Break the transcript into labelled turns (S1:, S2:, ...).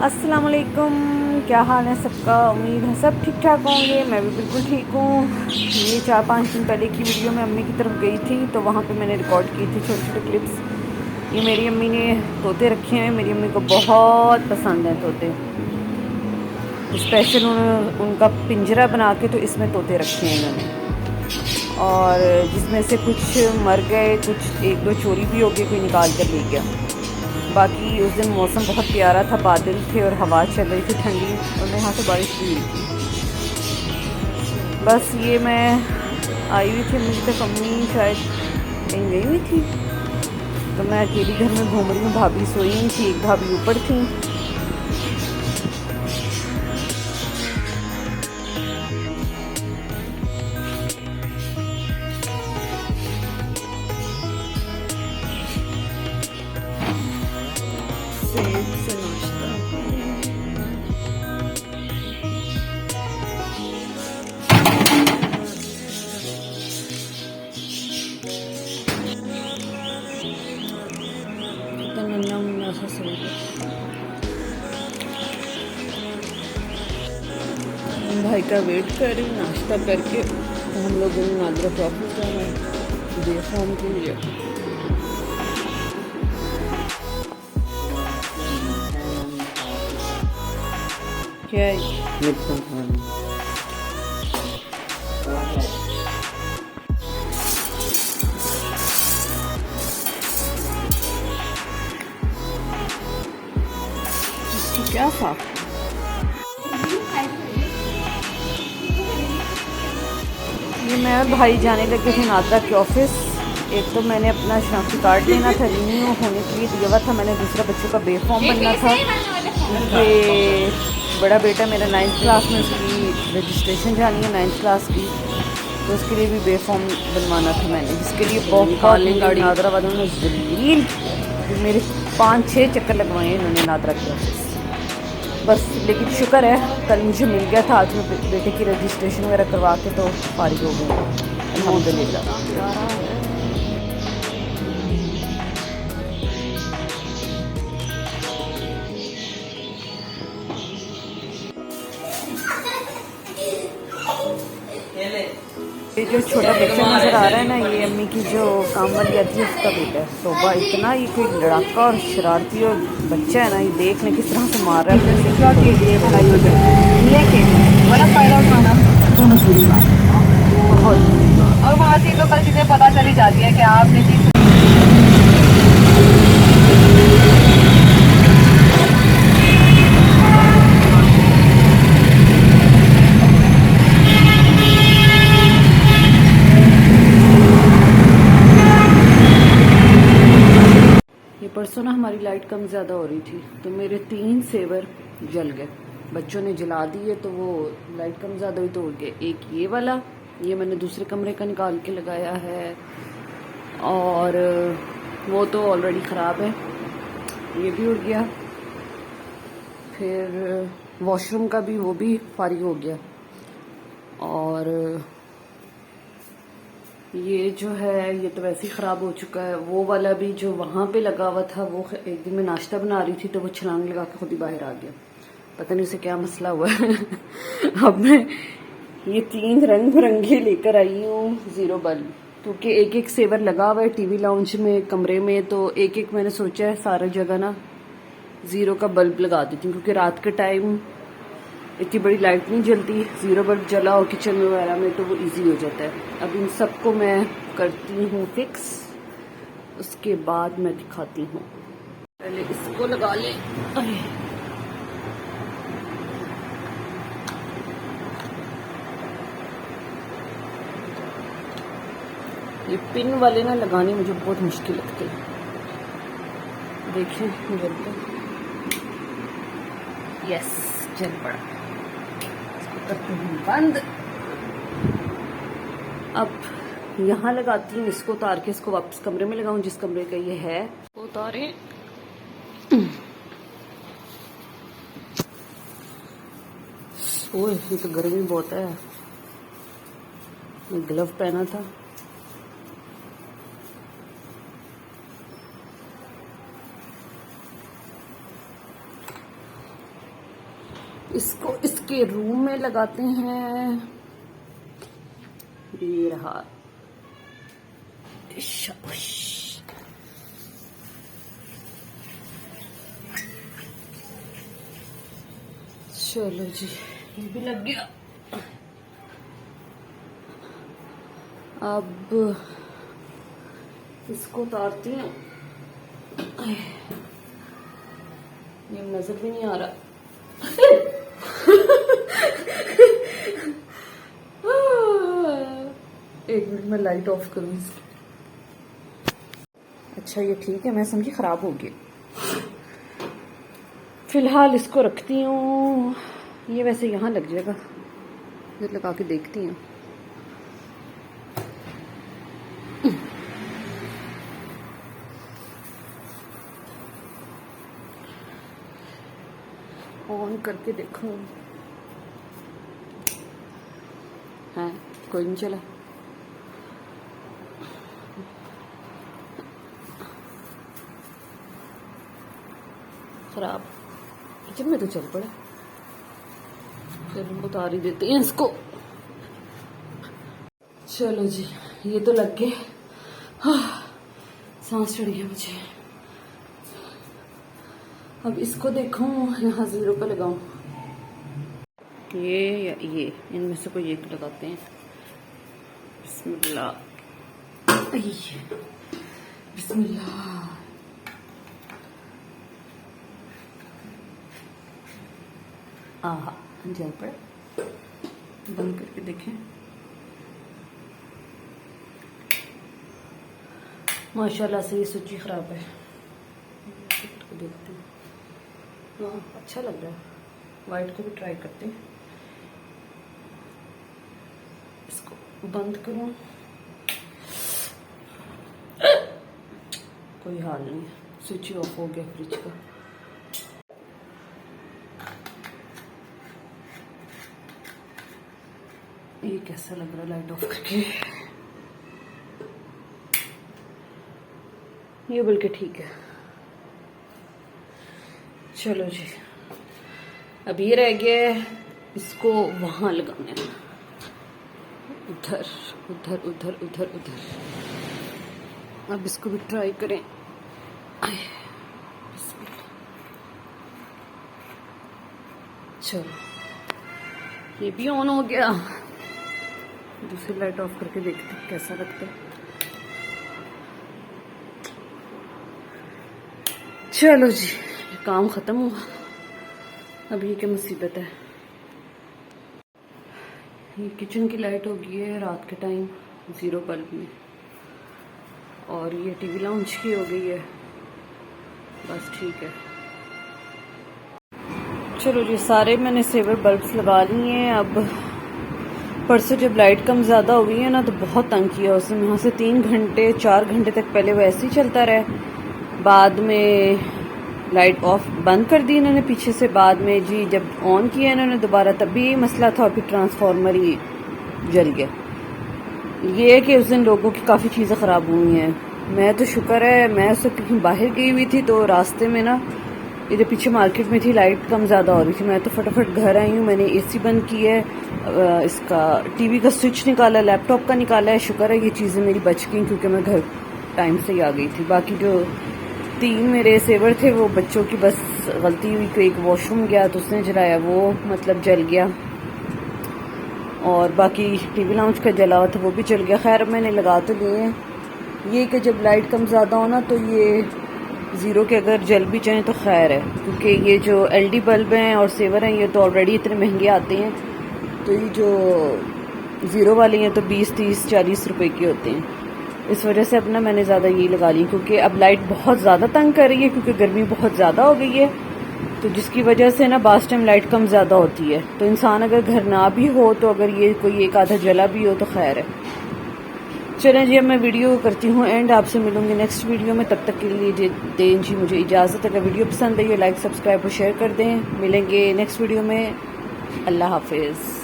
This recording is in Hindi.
S1: अस्सलाम वालेकुम, क्या हाल है सबका। उम्मीद है सब ठीक ठाक होंगे। मैं भी बिल्कुल ठीक हूँ। ये 4-5 दिन पहले की वीडियो में अम्मी की तरफ गई थी तो वहाँ पे मैंने रिकॉर्ड की थी छोटे छोटे क्लिप्स। ये मेरी अम्मी ने तोते रखे हैं। मेरी अम्मी को बहुत पसंद हैं तोते। स्पेशल उन्होंने उनका पिंजरा बना के तो इसमें तोते रखे हैं इन्होंने। और जिसमें से कुछ मर गए, कुछ एक दो चोरी भी हो गए, कोई निकाल कर ले गया। बाकी उस दिन मौसम बहुत प्यारा था, बादल थे और हवा चल रही थी ठंडी, और यहाँ से बारिश भी हुई थी। बस ये मैं आई हुई थी, मुझे तक अम्मी शायद कहीं गई हुई थी, तो मैं अकेली घर में घूम रही हूँ। भाभी सोई हुई थी, एक भाभी ऊपर थी। सेब से नाश्ता। कितना नन्ना मुन्ना सा सेब है। भाई का वेट कर रही नाश्ता करके। हम लोगों ने नादरा ऑफिस जाना है डे फॉर्म के लिए। क्या है? क्या था? ये मैं और भाई जाने लगे थे नादरा के ऑफिस। एक तो मैंने अपना शनाख्ती कार्ड लेना था, रिन्यू होने के लिए दिया हुआ था मैंने। दूसरा बच्चों का बे फॉर्म बनना था, क्योंकि बड़ा बेटा मेरा 9th क्लास में, उसकी रजिस्ट्रेशन जानी है 9th क्लास की, तो उसके लिए भी बे फॉर्म बनवाना था मैंने, जिसके लिए बहुत नादरा वालों ने जलील मेरे 5-6 चक्कर लगवाए हैं इन्होंने नादरा के ऑफिस। बस लेकिन शुक्र है कल मुझे मिल गया था। आज मैं बेटे की रजिस्ट्रेशन वगैरह करवा के तो फारिग हो गई अल्हम्दुलिल्लाह। ये जो छोटा बच्चा नज़र आ रहा है ना, ये अम्मी की जो काम वाली आती है उसका बेटा है। तोबा, इतना ये कोई लड़ाका और शरारती और बच्चा है ना, ये देख लें किस तरह से मार रहा है अपने के लिए बनाई हो जाए लेकिन बड़ा फायदा उठाना बहुत। और वहाँ से तो कल चीज़ें पता चली जाती है कि आपने चीज़। परसों ना हमारी लाइट कम ज़्यादा हो रही थी तो मेरे 3 सेवर जल गए। बच्चों ने जला दिए तो वो लाइट कम ज़्यादा हुई तो उड़ गए। एक ये वाला, ये मैंने दूसरे कमरे का निकाल के लगाया है, और वो तो ऑलरेडी ख़राब है, ये भी उड़ गया। फिर वॉशरूम का भी, वो भी फारिग हो गया। और ये जो है ये तो वैसे ही ख़राब हो चुका है। वो वाला भी जो वहाँ पे लगा हुआ था, वो एक दिन मैं नाश्ता बना रही थी तो वो छलांग लगा के खुद ही बाहर आ गया। पता नहीं उसे क्या मसला हुआ है। अब मैं ये 3 रंग बिरंगे लेकर आई हूँ ज़ीरो बल्ब, क्योंकि एक एक सेवर लगा हुआ है टीवी लाउंज में, कमरे में, तो एक एक मैंने सोचा है सारा जगह ना ज़ीरो का बल्ब लगा देती हूँ, क्योंकि रात के टाइम इतनी बड़ी लाइट नहीं जलती। ज़ीरो बल्ब जला हो किचन वगैरह में तो वो इजी हो जाता है। अब इन सबको मैं करती हूँ फिक्स, उसके बाद मैं दिखाती हूँ। पहले इसको लगा ले। ये पिन वाले ना लगाने मुझे बहुत मुश्किल लगते हैं। देखिए जल गया, यस जल पड़ा। करती हूँ बंद। अब यहाँ लगाती हूँ, इसको उतार के इसको वापस कमरे में लगाऊं जिस कमरे का ये है। उतारे। ओए ये तो गर्मी बहुत है। ग्लव पहना था। इसको इसके रूम में लगाते हैं। ये रहा। शाबाश। चलो जी, ये भी लग गया। अब इसको उतारती हूँ। ये नजर भी नहीं आ रहा। एक मिनट में लाइट ऑफ करूँ इसकी। अच्छा ये ठीक है, मैं समझी खराब हो गई। फिलहाल इसको रखती हूँ। ये वैसे यहाँ लग जाएगा, इधर लगा के देखती हूँ। ऑन करके देखूं। है कोई नहीं चला। खराब। किचन में तो चल पड़ा। चलो उतार ही देते हैं इसको। चलो जी, ये तो लग गए। सांस चढ़ी है मुझे। अब इसको देखूं यहाँ 0 पे लगाऊं। ये या ये, इनमें से कोई एक लगाते हैं। बिस्मिल्लाह। बिस्मिल्लाह। आहा, जल पड़ा। बंद करके देखें। माशाल्लाह से ये सूची खराब है। देखते हैं। हाँ अच्छा लग रहा है। वाइट को भी ट्राई करते हैं। इसको बंद करूं। कोई हाल नहीं है, स्विच ऑफ हो गया फ्रिज का। ये कैसा लग रहा है लाइट ऑफ करके। ये बल्कि ठीक है। चलो जी, अब ये रह गया, इसको वहां लगाना है। उधर उधर उधर उधर उधर। अब इसको भी ट्राई करें। चलो ये भी ऑन हो गया। दूसरी लाइट ऑफ करके देखते हैं कैसा लगता है। चलो जी, काम खत्म हुआ। अब ये क्या मुसीबत है। ये किचन की लाइट हो गई है रात के टाइम 0 बल्ब में, और ये टीवी लाउंज की हो गई है। बस ठीक है। चलो जी, सारे मैंने सेवर बल्ब्स लगा लिए हैं। अब परसों जब लाइट कम ज़्यादा हो गई है ना, तो बहुत तंग किया उसने। यहाँ से 3 घंटे 4 घंटे तक पहले वो ऐसे ही चलता रहा। बाद में लाइट ऑफ बंद कर दी इन्होंने पीछे से। बाद में जी जब ऑन किया इन्होंने दोबारा, तब भी यही मसला था। और फिर ट्रांसफार्मर ही जल गया। ये है कि उस दिन लोगों की काफ़ी चीज़ें ख़राब हुई हैं। मैं तो शुक्र है, मैं उस वक्त कहीं बाहर गई हुई थी, तो रास्ते में ना इधर पीछे मार्केट में थी, लाइट कम ज़्यादा हो रही थी। मैं तो फटाफट घर आई हूँ। मैंने एसी बंद की है, इसका टीवी का स्विच निकाला, लैपटॉप का निकाला है। शुक्र है ये चीज़ें मेरी बच गई, क्योंकि मैं घर टाइम से ही आ गई थी। बाकी जो 3 मेरे सेवर थे, वो बच्चों की बस गलती हुई कि एक वॉशरूम गया तो उसने जलाया, वो मतलब जल गया। और बाकी टीवी लाउंज का जला हुआ था, वो भी जल गया। खैर मैंने लगा तो लिए हैं। ये कि जब लाइट कम ज़्यादा हो ना, तो ये 0 के अगर जल भी जाएँ तो खैर है, क्योंकि ये जो LD बल्ब हैं और सेवर हैं, ये तो ऑलरेडी इतने महंगे आते हैं। तो ये जो 0 वाले हैं तो 20, 30, 40 रुपए के होते हैं। इस वजह से अब ना मैंने ज़्यादा ये लगा ली, क्योंकि अब लाइट बहुत ज़्यादा तंग कर रही है, क्योंकि गर्मी बहुत ज़्यादा हो गई है। तो जिसकी वजह से ना बास टाइम लाइट कम ज़्यादा होती है। तो इंसान अगर घर ना भी हो, तो अगर ये कोई एक आधा जला भी हो तो खैर है। चलें जी, अब मैं वीडियो करती हूँ एंड। आपसे मिलूंगी नेक्स्ट वीडियो में। तब तक के लिए दें जी मुझे इजाज़त। अगर वीडियो पसंद आई, लाइक सब्सक्राइब और शेयर कर दें। मिलेंगे नेक्स्ट वीडियो में। अल्लाह हाफिज़।